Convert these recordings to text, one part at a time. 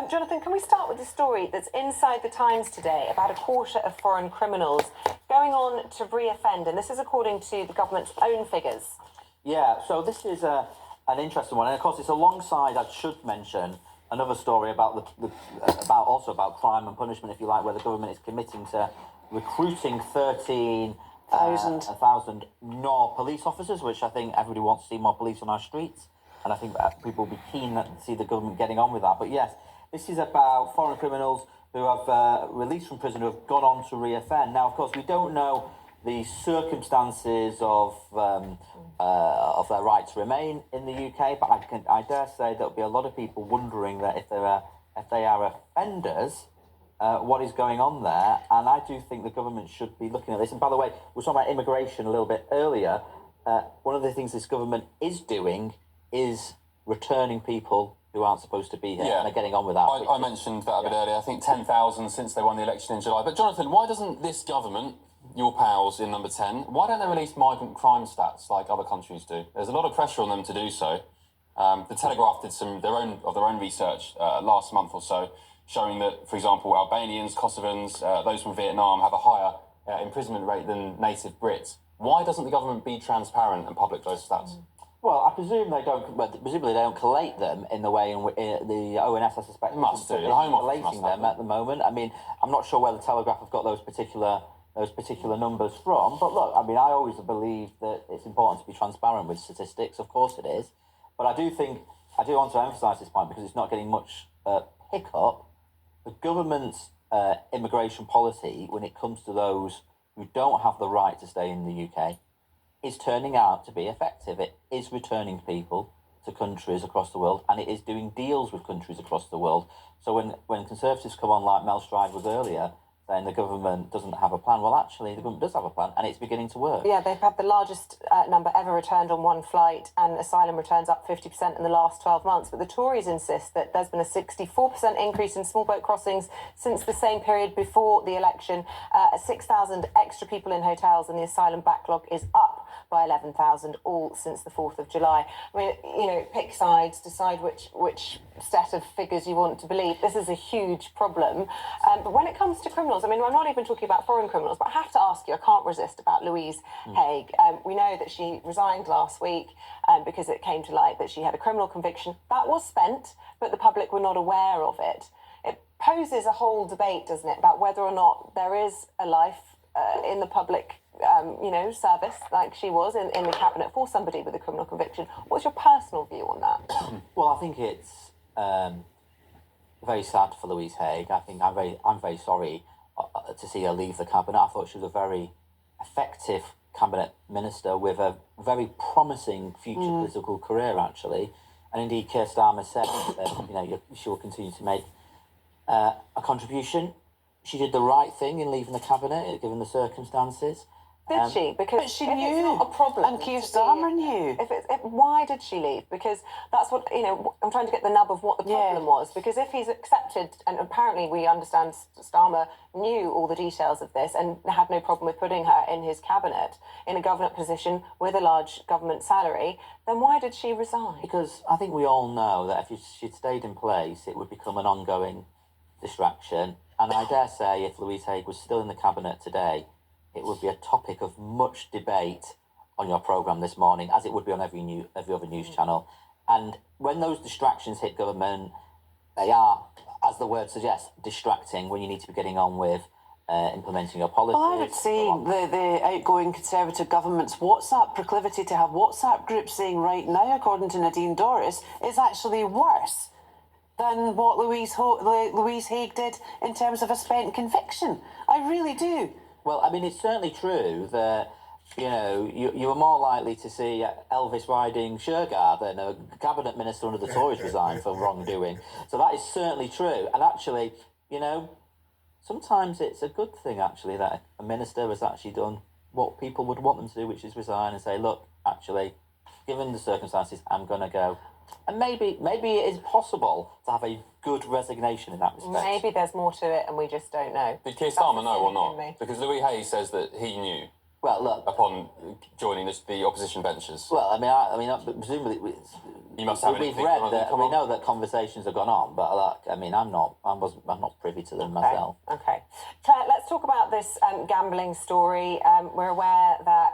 Jonathan, can we start with the story that's inside the Times today about a quarter of foreign criminals going on to re-offend, and this is according to the government's own figures. Yeah, so this is an interesting one, and of course it's alongside, I should mention, another story about about crime and punishment, if you like, where the government is committing to recruiting 13,000 more police officers, which I think everybody wants to see more police on our streets, and I think that people will be keen to see the government getting on with that. But yes, this is about foreign criminals who have released from prison who have gone on to re-offend. Now, of course, we don't know the circumstances of their right to remain in the UK, but I dare say there'll be a lot of people wondering that if they are offenders, what is going on there. And I do think the government should be looking at this. And by the way, we were talking about immigration a little bit earlier. One of the things this government is doing is returning people who aren't supposed to be here, and they're getting on with that. I mentioned that a bit earlier. I think 10,000 since they won the election in July. But Jonathan, why doesn't this government, your pals in number 10, why don't they release migrant crime stats like other countries do? There's a lot of pressure on them to do so. The Telegraph did some of their own research last month or so, showing that, for example, Albanians, Kosovans, those from Vietnam have a higher imprisonment rate than native Brits. Why doesn't the government be transparent and public those stats? Well, I presume they don't. Well, presumably they don't collate them in the way in which the ONS, I suspect, must do. The Home Office collating them at the moment. I mean, I'm not sure where the Telegraph have got those particular numbers from. But look, I mean, I always believe that it's important to be transparent with statistics. Of course, it is. But I do want to emphasise this point because it's not getting much pickup. The government's immigration policy, when it comes to those who don't have the right to stay in the UK, is turning out to be effective. It is returning people to countries across the world, and it is doing deals with countries across the world. So when Conservatives come on, like Mel Stride was earlier, saying the government doesn't have a plan, well, actually, the government does have a plan, and it's beginning to work. Yeah, they've had the largest number ever returned on one flight, and asylum returns up 50% in the last 12 months. But the Tories insist that there's been a 64% increase in small boat crossings since the same period before the election, 6,000 extra people in hotels, and the asylum backlog is up by 11,000, all since the 4th of July. I mean, you know, pick sides, decide which set of figures you want to believe. This is a huge problem. But when it comes to criminals, I mean, I'm not even talking about foreign criminals, but I have to ask you, I can't resist, about Louise Haigh. We know that she resigned last week because it came to light that she had a criminal conviction. That was spent, but the public were not aware of it. It poses a whole debate, doesn't it, about whether or not there is a life in the public service, like she was in the cabinet, for somebody with a criminal conviction. What's your personal view on that? Well, I think it's very sad for Louise Haigh. I think I'm very sorry to see her leave the cabinet. I thought she was a very effective cabinet minister with a very promising future political career, actually. And indeed, Keir Starmer said that she will continue to make a contribution. She did the right thing in leaving the cabinet, given the circumstances. Did she? Because she knew. It's not a problem. And Keir Starmer knew. Why did she leave? Because that's what, I'm trying to get the nub of what the problem was. Because if he's accepted, and apparently we understand Starmer knew all the details of this and had no problem with putting her in his cabinet, in a government position with a large government salary, then why did she resign? Because I think we all know that if she'd stayed in place, it would become an ongoing distraction. And I dare say if Louise Haigh was still in the cabinet today, it would be a topic of much debate on your programme this morning, as it would be on every other news channel. And when those distractions hit government, they are, as the word suggests, distracting when you need to be getting on with implementing your policies. Well, I would say the outgoing Conservative government's proclivity to have WhatsApp groups saying right now, according to Nadine Dorris, is actually worse than what Louise Haigh did in terms of a spent conviction. I really do. Well, I mean, it's certainly true that, you were more likely to see Elvis riding Shergar than a cabinet minister under the Tories resign for wrongdoing. So that is certainly true. And actually, sometimes it's a good thing, actually, that a minister has actually done what people would want them to do, which is resign and say, look, actually, given the circumstances, I'm going to go. And maybe it is possible to have a good resignation in that respect. Maybe there's more to it and we just don't know. Did Keir Starmer know or not? Because Louise Haigh says that he knew. Well, look. upon joining the opposition benches? Well, I mean, presumably you must have we've read that. We know that conversations have gone on, but look, I mean, I'm not privy to them myself. Okay, Claire, let's talk about this gambling story. We're aware that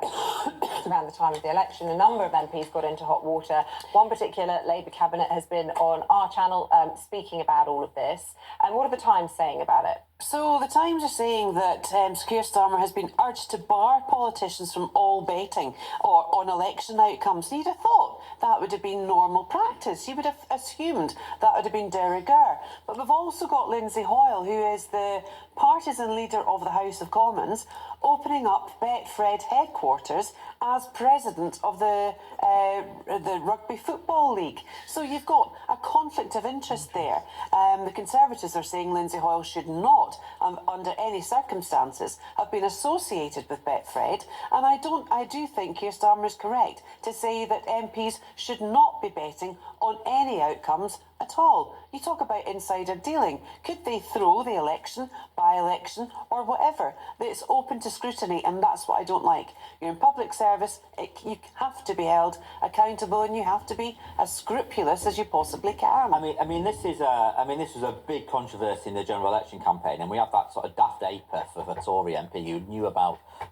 around the time of the election, a number of MPs got into hot water. One particular Labour cabinet has been on our channel speaking about all of this. And what are the Times saying about it? So the Times are saying that Keir Starmer has been urged to bar politicians from all betting or on election outcomes. You'd have thought that would have been normal practice. You would have assumed that would have been de rigueur. But we've also got Lindsay Hoyle, who is the partisan leader of the House of Commons, opening up BETFRED headquarters as president of the Rugby Football League. So you've got a conflict of interest there. The Conservatives are saying Lindsay Hoyle should not, under any circumstances, have been associated with BETFRED. And I do think Keir Starmer is correct to say that MPs should not be betting on any outcomes at all. You talk about insider dealing. Could they throw the election, by-election, or whatever? It's open to scrutiny, and that's what I don't like. You're in public service, you have to be held accountable, and you have to be as scrupulous as you possibly can. I mean, this was a big controversy in the general election campaign, and we have that sort of daft aper for a Tory MP who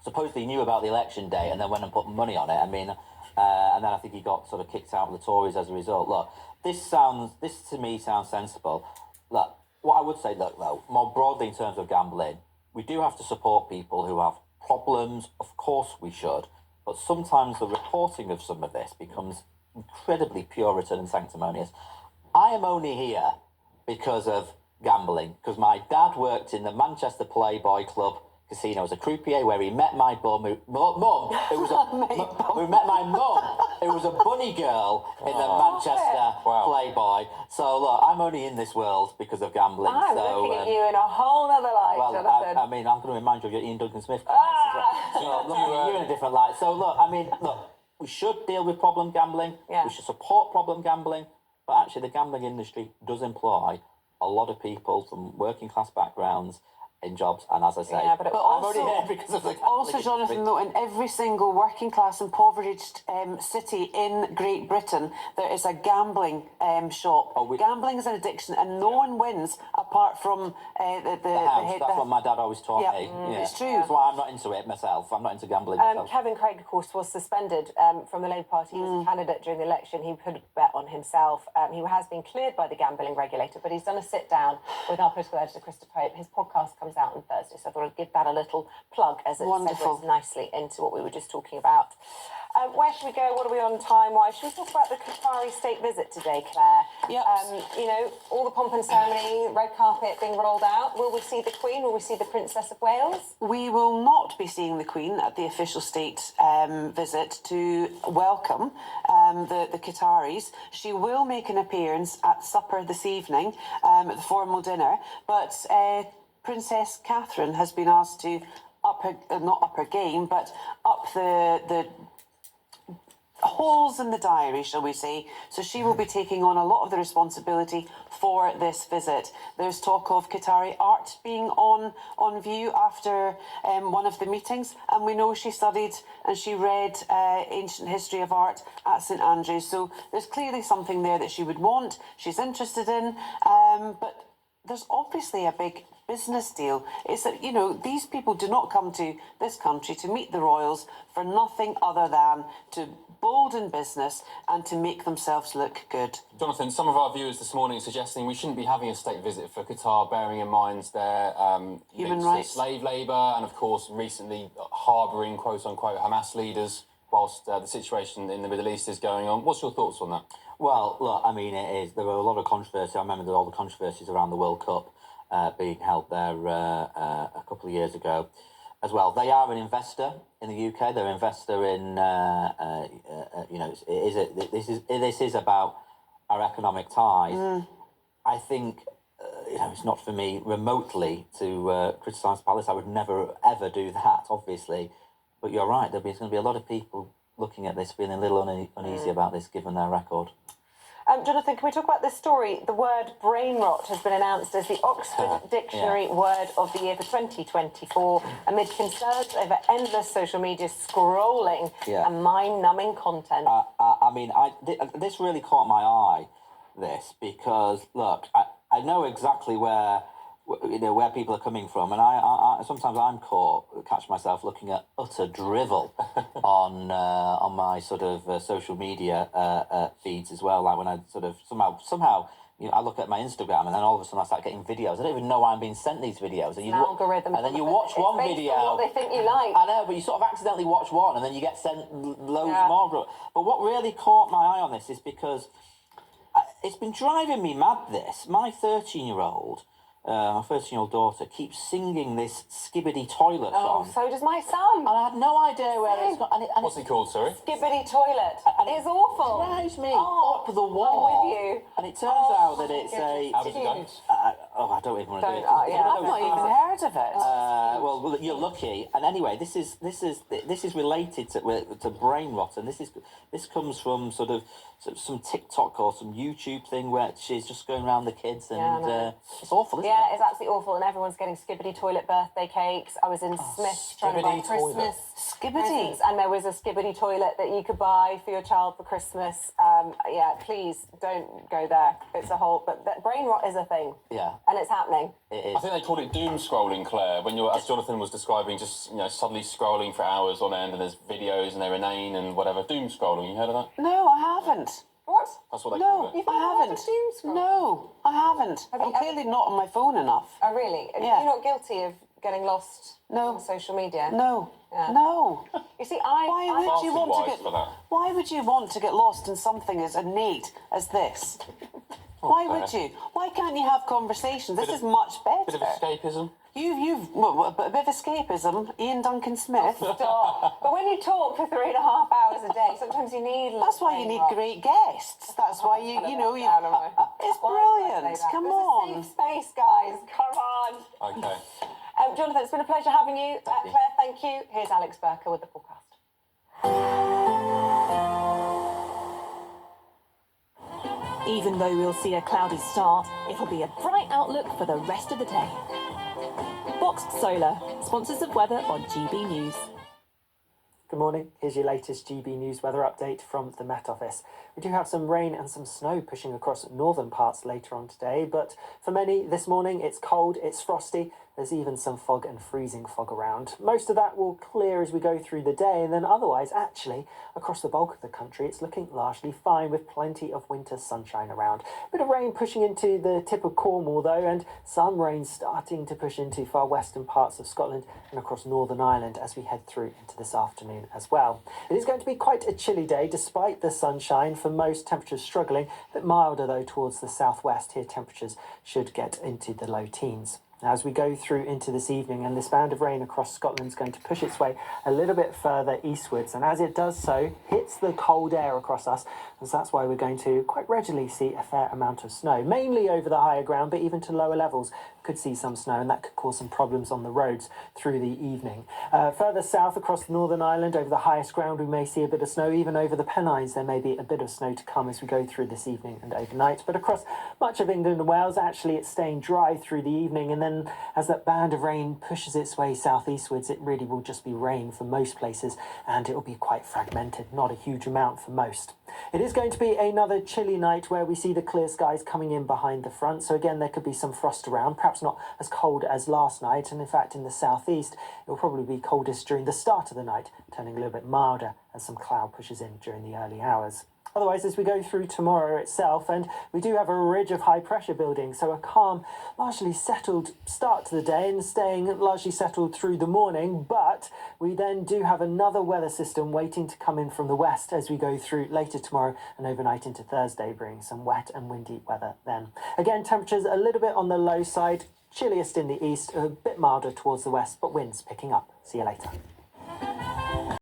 supposedly knew about the election day and then went and put money on it. I mean, and then I think he got sort of kicked out of the Tories as a result. Look, this to me sounds sensible. Look, what I would say, though, more broadly in terms of gambling, we do have to support people who have problems. Of course we should. But sometimes the reporting of some of this becomes incredibly Puritan and sanctimonious. I am only here because of gambling, because my dad worked in the Manchester Playboy Club casino as a croupier, where he met my mum, who met my mum, who was a bunny girl in the Manchester Playboy. So look, I'm only in this world because of gambling. I'm looking at you in a whole other light, Jonathan. I mean, I'm going to remind you of your Ian Duncan Smith comments as well. So, look, you're in a different light. So look, we should deal with problem gambling. Yeah. We should support problem gambling. But actually, the gambling industry does employ a lot of people from working class backgrounds in jobs, and as I say, but I'm only here because of the gambling. Also, Jonathan, though, in every single working class impoverished city in Great Britain, there is a gambling shop. Gambling is an addiction, and no one wins apart from the house. That's what my dad always taught me. Yeah. It's true. That's why I'm not into it myself. I'm not into gambling myself. Kevin Craig, of course, was suspended from the Labour Party. He was a candidate during the election. He put a bet on himself. He has been cleared by the gambling regulator, but he's done a sit-down with our political editor, Krista Pope. His podcast comes out on Thursday, so I thought I'd give that a little plug as it segues nicely into what we were just talking about. Where should we go? What are we on time-wise? Should we talk about the Qatari state visit today, Claire? Yep. All the pomp and ceremony, red carpet being rolled out. Will we see the Queen? Will we see the Princess of Wales? We will not be seeing the Queen at the official state visit to welcome the Qataris. She will make an appearance at supper this evening, at the formal dinner, but Princess Catherine has been asked to not up her game, but up the holes in the diary, shall we say. So she will be taking on a lot of the responsibility for this visit. There's talk of Qatari art being on view after one of the meetings, and we know she studied and she read ancient history of art at St Andrews. So there's clearly something there that she would want, she's interested in, but there's obviously a big business deal. Is that, these people do not come to this country to meet the royals for nothing other than to bolden business and to make themselves look good. Jonathan, some of our viewers this morning are suggesting we shouldn't be having a state visit for Qatar, bearing in mind their human rights, slave labour, and of course recently harbouring quote-unquote Hamas leaders whilst the situation in the Middle East is going on. What's your thoughts on that? Well, look, I mean, there were a lot of controversy. I remember all the controversies around the World Cup being held there a couple of years ago as well. They are an investor in the UK. They're an investor in, this is about our economic ties. I think, it's not for me remotely to criticise Palace. I would never, ever do that, obviously. But you're right, there's going to be a lot of people looking at this feeling a little uneasy about this, given their record. Jonathan, can we talk about this story? The word brain rot has been announced as the Oxford Dictionary Word of the Year for 2024 amid concerns over endless social media scrolling and mind-numbing content. This really caught my eye, this, because, look, I know exactly where people are coming from, and I sometimes catch myself looking at utter drivel on my sort of social media feeds as well. Like when I sort of somehow I look at my Instagram and then all of a sudden I start getting videos. I don't even know why I'm being sent these videos. And algorithm. And then you watch one video. What they think you like. I know, but you sort of accidentally watch one and then you get sent loads more. But what really caught my eye on this is because it's been driving me mad. My 13-year-old. My 13-year-old daughter keeps singing this Skibbity Toilet song. Oh, so does my son. And I had no idea where it's gone. What's it called, sorry? Skibbity Toilet. It's awful. It drives me up the wall. I'm with you. And it turns out that it's a... How does it go? I don't even want to do it. I've not even heard of it. Well, you're lucky. And anyway, this is related to brain rot, and this comes from sort of some TikTok or some YouTube thing where she's just going around the kids, and it's awful, isn't it? Yeah, it's absolutely awful, and everyone's getting Skibbity Toilet birthday cakes. I was in Smith's trying to buy Christmas presents, and there was a Skibbity Toilet that you could buy for your child for Christmas. Please don't go there. It's a whole... But brain rot is a thing. Yeah. And it's happening. It is. I think they call it doom scrolling, Claire, when you're, as Jonathan was describing, just suddenly scrolling for hours on end and there's videos and they're inane and whatever. Doom scrolling, you heard of that? No, I haven't. What? That's what they call it. I haven't. No, I haven't. I'm clearly not on my phone enough. Oh, really? Yeah. You're not guilty of getting lost on social media? No. Yeah. No. You see, Why would you want to Far too wise for that. Why would you want to get lost in something as innate as this? Why would you? Why can't you have conversations? This is much better. Bit of escapism. A bit of escapism. Ian Duncan Smith. Stop. But when you talk for 3.5 hours a day, sometimes you need... That's why you need great guests. That's why you it's brilliant. Come on. It's a safe space, guys. Come on. Okay. Jonathan, it's been a pleasure having you. Thank you. Claire, thank you. Here's Alex Burker with the forecast. Even though we'll see a cloudy start, it'll be a bright outlook for the rest of the day. Boxed Solar, sponsors of weather on GB News. Good morning. Here's your latest GB News weather update from the Met Office. We do have some rain and some snow pushing across northern parts later on today, but for many this morning it's cold, it's frosty, there's even some fog and freezing fog around. Most of that will clear as we go through the day, and then otherwise, actually, across the bulk of the country, it's looking largely fine with plenty of winter sunshine around. A bit of rain pushing into the tip of Cornwall though, and some rain starting to push into far western parts of Scotland and across Northern Ireland as we head through into this afternoon as well. It is going to be quite a chilly day despite the sunshine. For most, temperatures struggling, a bit milder though towards the southwest. Here temperatures should get into the low teens. Now, as we go through into this evening, and this band of rain across Scotland is going to push its way a little bit further eastwards, and as it does so, hits the cold air across us, and so that's why we're going to quite regularly see a fair amount of snow, mainly over the higher ground, but even to lower levels could see some snow, and that could cause some problems on the roads through the evening. Further south across Northern Ireland, over the highest ground, we may see a bit of snow. Even over the Pennines, there may be a bit of snow to come as we go through this evening and overnight. But across much of England and Wales, actually, it's staying dry through the evening, and then as that band of rain pushes its way southeastwards, it really will just be rain for most places, and it will be quite fragmented, not a huge amount for most. It is going to be another chilly night where we see the clear skies coming in behind the front, so again there could be some frost around, perhaps not as cold as last night, and in fact in the southeast it will probably be coldest during the start of the night, turning a little bit milder as some cloud pushes in during the early hours. Otherwise, as we go through tomorrow itself, and we do have a ridge of high pressure building, so a calm, largely settled start to the day and staying largely settled through the morning, but we then do have another weather system waiting to come in from the west as we go through later tomorrow and overnight into Thursday, bringing some wet and windy weather then. Again, temperatures a little bit on the low side, chilliest in the east, a bit milder towards the west, but winds picking up. See you later.